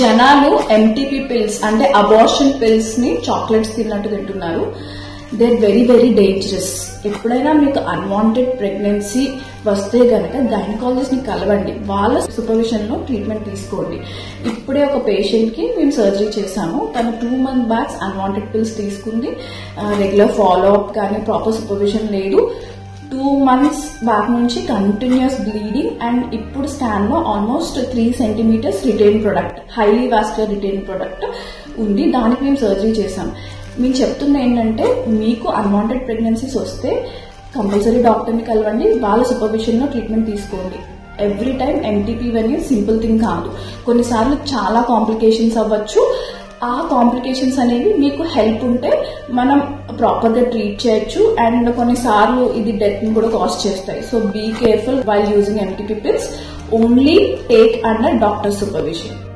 జనాలు MTP pills అంటే abortion pills ని చాక్లెట్స్ తిన్నట్టు తింటున్నారు. They are very very dangerous. ఎప్పుడైనా మీకు అన్వాంటెడ్ ప్రెగ్నెన్సీ వస్తే గనక గైనకాలజిస్ట్ ని కలవండి, వాళ్ళ సూపర్విజన్ లో ట్రీట్మెంట్ తీసుకోండి. ఇప్పుడే ఒక పేషెంట్ కి మేము సర్జరీ చేశాము. తను 2 months బ్యాక్ అన్వాంటెడ్ పిల్స్ తీసుకుంది. రెగ్యులర్ ఫాలో అప్ కానీ ప్రాపర్ సూపర్విజన్ లేదు. 2 months బ్యాక్ నుంచి కంటిన్యూస్ బ్లీడింగ్ అండ్ ఇప్పుడు స్కాన్ లో almost 3 centimeters retain product, highly vascular retain product ఉంది. దానికి మేము సర్జరీ చేశాం. మేము చెప్తున్న ఏంటంటే మీకు అన్వాంటెడ్ ప్రెగ్నెన్సీస్ వస్తే కంపల్సరీ డాక్టర్ని కలవండి, వాళ్ళ సూపర్విజన్ లో ట్రీట్మెంట్ తీసుకోండి. ఎవ్రీ టైం ఎంటీపీ అనేది సింపుల్ థింగ్ కాదు. కొన్నిసార్లు చాలా కాంప్లికేషన్స్ అవ్వచ్చు. ఆ కాంప్లికేషన్స్ అనేవి మీకు హెల్ప్ ఉంటే మనం ప్రాపర్ గా ట్రీట్ చేయొచ్చు. అండ్ కొన్నిసార్లు ఇది డెత్ ని కూడా కాజ్ చేస్తాయి. So be careful while using MTP pills. Only take under doctor supervision.